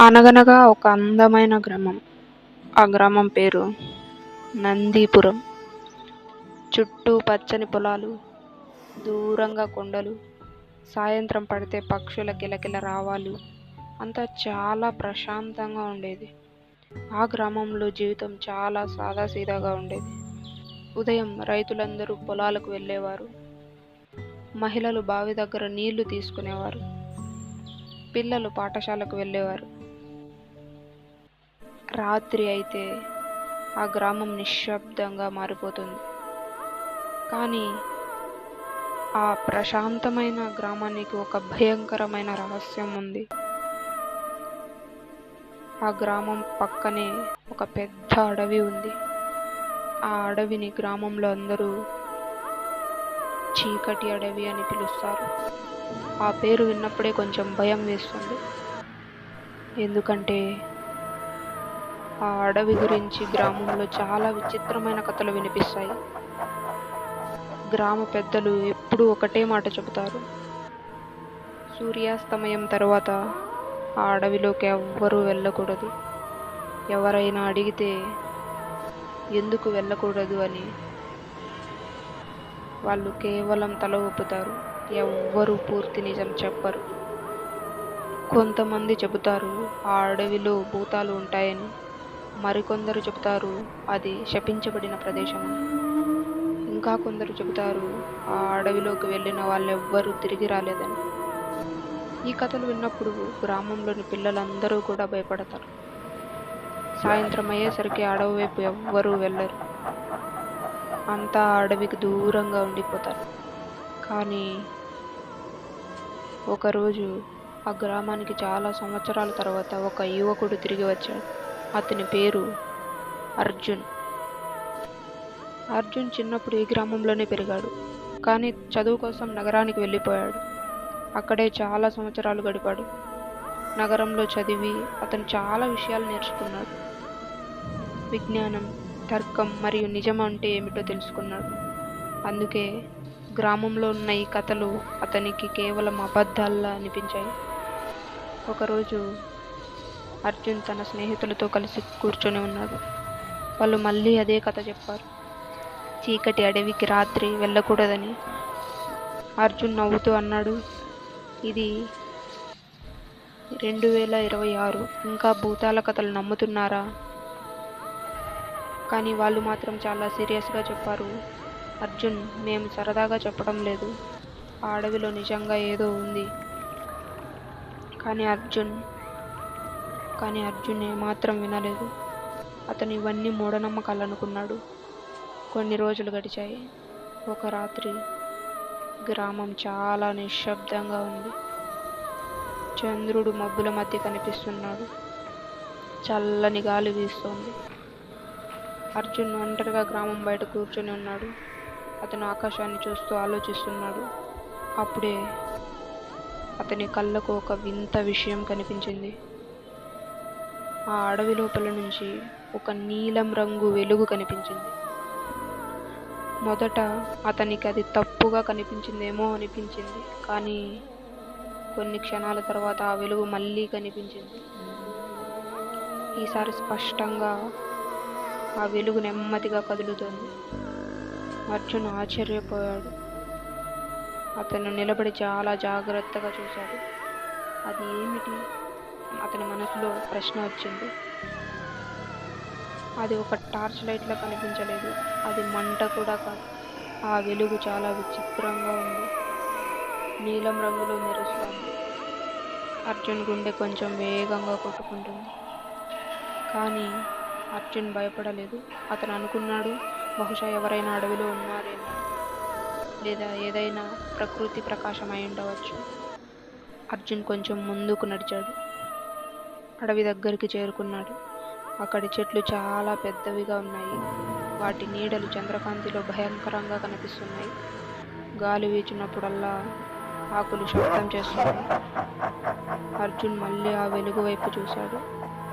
అనగనగా ఒక అందమైన గ్రామం. ఆ గ్రామం పేరు నందీపురం. చుట్టూ పచ్చని పొలాలు, దూరంగా కొండలు, సాయంత్రం పడితే పక్షుల కిలకిల రావాలు. అంతా చాలా ప్రశాంతంగా ఉండేది. ఆ గ్రామంలో జీవితం చాలా సాదాసీదాగా ఉండేది. ఉదయం రైతులందరూ పొలాలకు వెళ్ళేవారు. మహిళలు బావి దగ్గర నీళ్లు తీసుకునేవారు. పిల్లలు పాఠశాలకు వెళ్ళేవారు. రాత్రి అయితే ఆ గ్రామం నిశ్శబ్దంగా మారిపోతుంది. కానీ ఆ ప్రశాంతమైన గ్రామానికి ఒక భయంకరమైన రహస్యం ఉంది. ఆ గ్రామం పక్కనే ఒక పెద్ద అడవి ఉంది. ఆ అడవిని గ్రామంలో అందరూ చీకటి అడవి అని పిలుస్తారు. ఆ పేరు విన్నప్పుడే కొంచెం భయం వేస్తుంది. ఎందుకంటే ఆ అడవి గురించి గ్రామంలో చాలా విచిత్రమైన కథలు వినిపిస్తాయి. గ్రామ పెద్దలు ఎప్పుడూ ఒకటే మాట చెబుతారు. సూర్యాస్తమయం తర్వాత ఆ అడవిలోకి ఎవ్వరూ వెళ్ళకూడదు. ఎవరైనా అడిగితే ఎందుకు వెళ్ళకూడదు అని వాళ్ళు కేవలం తల ఊపుతారు. ఎవ్వరూ పూర్తి నిజం చెప్పరు. కొంతమంది చెబుతారు ఆ అడవిలో భూతాలు ఉంటాయని. మరికొందరు చెబుతారు అది శపించబడిన ప్రదేశమని. ఇంకా కొందరు చెబుతారు ఆ అడవిలోకి వెళ్ళిన వాళ్ళెవ్వరూ తిరిగి రాలేదని. ఈ కథలు విన్నప్పుడు గ్రామంలోని పిల్లలందరూ కూడా భయపడతారు. సాయంత్రం అయ్యేసరికి అడవి వైపు ఎవ్వరూ వెళ్ళరు. అంతా అడవికి దూరంగా ఉండిపోతారు. కానీ ఒకరోజు ఆ గ్రామానికి చాలా సంవత్సరాల తర్వాత ఒక యువకుడు తిరిగి వచ్చాడు. అతని పేరు అర్జున్. అర్జున్ చిన్నప్పుడు ఈ గ్రామంలోనే పెరిగాడు. కానీ చదువు కోసం నగరానికి వెళ్ళిపోయాడు. అక్కడే చాలా సంవత్సరాలు గడిపాడు. నగరంలో చదివి అతను చాలా విషయాలు నేర్చుకున్నాడు. విజ్ఞానం, తర్కం మరియు నిజం అంటే ఏమిటో తెలుసుకున్నాడు. అందుకే గ్రామంలో ఉన్న ఈ కథలు అతనికి కేవలం అబద్ధాల్లా అనిపించాయి. ఒకరోజు అర్జున్ తన స్నేహితులతో కలిసి కూర్చొని ఉన్నాడు. వాళ్ళు మళ్ళీ అదే కథ చెప్పారు. చీకటి అడవికి రాత్రి వెళ్ళకూడదని. అర్జున్ నవ్వుతూ అన్నాడు, ఇది 2026, ఇంకా భూతాల కథలు నమ్ముతున్నారా? కానీ వాళ్ళు మాత్రం చాలా సీరియస్గా చెప్పారు. అర్జున్, మేము సరదాగా చెప్పడం లేదు. ఆ అడవిలో నిజంగా ఏదో ఉంది. కానీ అర్జున్ ఏమాత్రం వినలేదు. అతను ఇవన్నీ మూఢనమ్మకాలు అనుకున్నాడు. కొన్ని రోజులు గడిచాయి. ఒక రాత్రి గ్రామం చాలా నిశ్శబ్దంగా ఉంది. చంద్రుడు మబ్బుల మధ్య కనిపిస్తున్నాడు. చల్లని గాలి వీస్తోంది. అర్జున్ ఒంటరిగా గ్రామం బయట కూర్చొని ఉన్నాడు. అతను ఆకాశాన్ని చూస్తూ ఆలోచిస్తున్నాడు. అప్పుడే అతని కళ్ళకు ఒక వింత విషయం కనిపించింది. ఆ అడవి లోపల నుంచి ఒక నీలం రంగు వెలుగు కనిపించింది. మొదట అతనికి అది తప్పుగా కనిపించిందేమో అనిపించింది. కానీ కొన్ని క్షణాల తర్వాత ఆ వెలుగు మళ్ళీ కనిపించింది. ఈసారి స్పష్టంగా ఆ వెలుగు నెమ్మదిగా కదులుతోంది. అర్జున్ ఆశ్చర్యపోయాడు. అతను నిలబడి చాలా జాగ్రత్తగా చూశాడు. అది ఏమిటి? అతని మనసులో ప్రశ్న వచ్చింది. అది ఒక టార్చ్ లైట్లా కనిపించలేదు. అది మంట కూడా కాదు. ఆ వెలుగు చాలా విచిత్రంగా ఉంది. నీలం రంగులో మెరుస్తోంది. అర్జున్ గుండె కొంచెం వేగంగా కొట్టుకుంటుంది. కానీ అర్జున్ భయపడలేదు. అతను అనుకున్నాడు, బహుశా ఎవరైనా అడవిలో ఉన్నారేమో, లేదా ఏదైనా ప్రకృతి ప్రకాశం అయి ఉండవచ్చు. అర్జున్ కొంచెం ముందుకు నడిచాడు. అడవి దగ్గరికి చేరుకున్నాడు. అక్కడి చెట్లు చాలా పెద్దవిగా ఉన్నాయి. వాటి నీడలు చంద్రకాంతిలో భయంకరంగా కనిపిస్తున్నాయి. గాలి వీచినప్పుడల్లా ఆకులు శబ్దం చేస్తున్నాయి. అర్జున్ మళ్ళీ ఆ వెలుగు వైపు చూశాడు.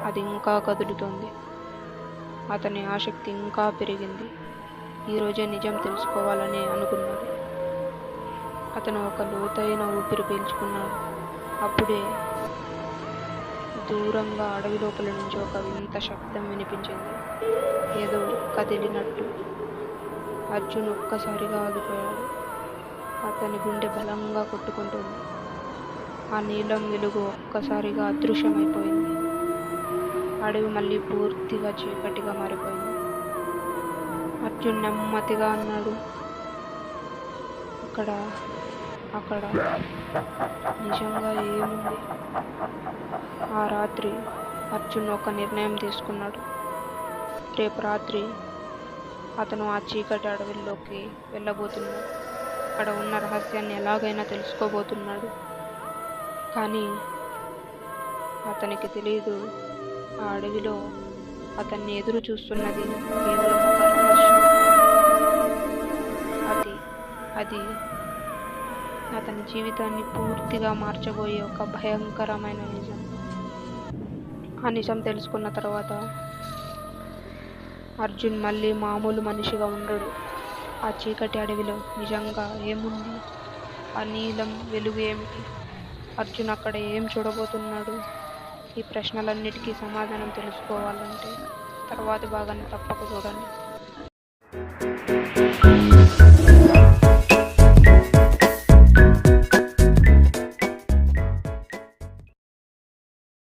అది ఇంకా కదులుతోంది. అతని ఆసక్తి ఇంకా పెరిగింది. ఈరోజే నిజం తెలుసుకోవాలని అనుకున్నాడు. అతను ఒక లోతైన ఊపిరి పీల్చుకున్నాడు. అప్పుడే దూరంగా అడవి లోపల నుంచి ఒక వింత శబ్దం వినిపించింది. ఏదో కదిలినట్టు. అర్జున్ ఒక్కసారిగా ఆగిపోయాడు. అతని గుండె బలంగా కొట్టుకుంటుంది. ఆ నీలం వెలుగు ఒక్కసారిగా అదృశ్యమైపోయింది. అడవి మళ్ళీ పూర్తిగా చీకటిగా మారిపోయింది. అర్జున్ నెమ్మదిగా అన్నాడు, అక్కడ అక్కడ నిజంగా ఏముంది? ఆ రాత్రి అర్జున్ ఒక నిర్ణయం తీసుకున్నాడు. రేపు రాత్రి అతను ఆ చీకటి అడవిలోకి వెళ్ళబోతున్నాడు. అక్కడ ఉన్న రహస్యాన్ని ఎలాగైనా తెలుసుకోబోతున్నాడు. కానీ అతనికి తెలియదు, ఆ అడవిలో అతన్ని ఎదురు చూస్తున్నది కేవలం ఒక రహస్యం. అది అతని జీవితాన్ని పూర్తిగా మార్చబోయే ఒక భయంకరమైన నిజం. ఆ నిజం తెలుసుకున్న తర్వాత అర్జున్ మళ్ళీ మామూలు మనిషిగా ఉండడు. ఆ చీకటి అడవిలో నిజంగా ఏముంది? ఆ నీలం వెలుగు ఏమిటి? అర్జున్ అక్కడ ఏం చూడబోతున్నాడు? ఈ ప్రశ్నలన్నిటికీ సమాధానం తెలుసుకోవాలంటే తర్వాతి భాగాన్ని తప్పక చూడండి.